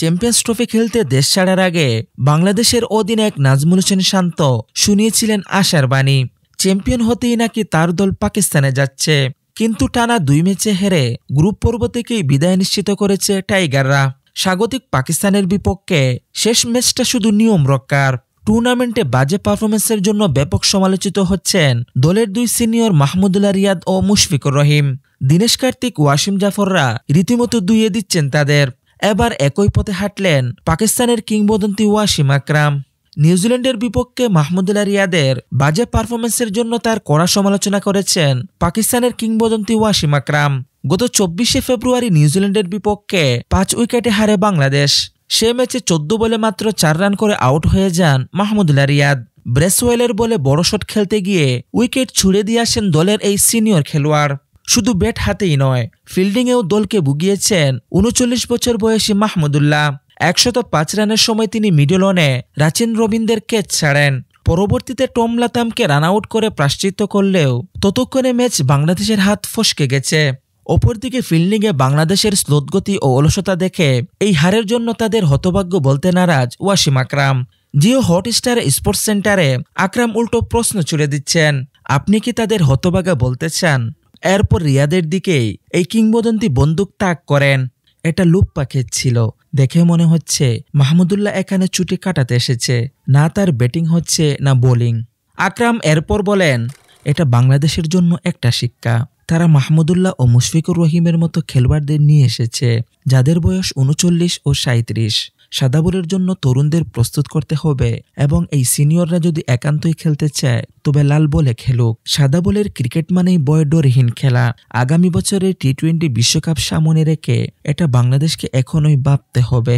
Champions trophy খেলতে দেশ ছাড়ার আগে বাংলাদেশের অধিনায়ক নাজমুল হোসেন শান্ত শুনিয়েছিলেন আশার বাণী। চ্যাম্পিয়ন হতেই নাকি তার দল পাকিস্তানে যাচ্ছে, কিন্তু টানা 2 ম্যাচে হেরে গ্রুপ পর্ব থেকেই বিদায় নিশ্চিত করেছে টাইগাররা। স্বাগতিক পাকিস্তানের বিপক্ষে শেষ ম্যাচটা শুধু নিয়ম রক্ষার। টুর্নামেন্টে বাজে পারফরমেন্সের জন্য ব্যাপক সমালোচিত হচ্ছেন দলের 2 সিনিয়র মাহমুদুল্লাহ রিয়াদ ও মুশফিকুর রহিম। দীনেশ কার্তিক, ওয়াসিম জাফররা রীতিমতো দুইয়ে দিচ্ছেন তাদের। এবার একই পথে হাঁটলেন পাকিস্তানের কিংবদন্তি ওয়াসিম আকরাম। নিউজিল্যান্ডের বিপক্ষে মাহমুদুল্লাহ রিয়াদের বাজে পারফরমেন্সের জন্য তার কড়া সমালোচনা করেছেন পাকিস্তানের কিংবদন্তি ওয়াসিম আকরাম। গত 24শে ফেব্রুয়ারি নিউজিল্যান্ডের বিপক্ষে 5 উইকেটে হারে বাংলাদেশ। সে ম্যাচে 14 বলে মাত্র 4 রান করে আউট হয়ে যান মাহমুদুল্লাহ রিয়াদ। ব্রেসওয়েলের বলে বড় শট খেলতে গিয়ে উইকেট ছুড়ে দিয়ে আসেন দলের এই সিনিয়র খেলোয়াড়। শুধু ব্যাট হাতেই নয়, ফিল্ডিংয়েও দলকে ভুগিয়েছেন 39 বছর বয়সী মাহমুদুল্লাহ। 105 রানের সময় তিনি মিডল অনে রাচিন রবিনদের ক্যাচ ছাড়েন। পরবর্তীতে টম লাথামকে রান আউট করে প্রায়শ্চিত্ত করলেও ততক্ষণে ম্যাচ বাংলাদেশের হাত ফসকে গেছে। অপরদিকে ফিল্ডিংয়ে বাংলাদেশের স্লোতগতি ও অলসতা দেখে এই হারের জন্য তাদের হতভাগ্য বলতে নারাজ ওয়াসিম আকরাম। জিও হটস্টার স্পোর্টস সেন্টারে আকরাম উল্টো প্রশ্ন ছুড়ে দিচ্ছেন, আপনি কি তাদের হতভাগা বলতে চান? এরপর রিয়াদের দিকেই এই কিংবদন্তি বন্দুক তাক করেন। এটা লুপ্পা খেত ছিল। দেখে মনে হচ্ছে মাহমুদুল্লাহ এখানে ছুটি কাটাতে এসেছে, না তার ব্যাটিং হচ্ছে না বোলিং। আকরাম এরপর বলেন, এটা বাংলাদেশের জন্য একটা শিক্ষা। তারা মাহমুদুল্লাহ ও মুশফিকুর রহিমের মতো খেলোয়াড়দের নিয়ে এসেছে যাদের বয়স 39 ও 37। সাদা বলের জন্য তরুণদের প্রস্তুত করতে হবে এবং এই সিনিয়ররা যদি একান্তই খেলতে চায় তবে লাল বলে খেলুক। সাদা বলের ক্রিকেট মানেই বয়ডরহীন খেলা। আগামী বছরের টি-20 বিশ্বকাপ সামনে রেখে এটা বাংলাদেশকে এখনই ভাবতে হবে।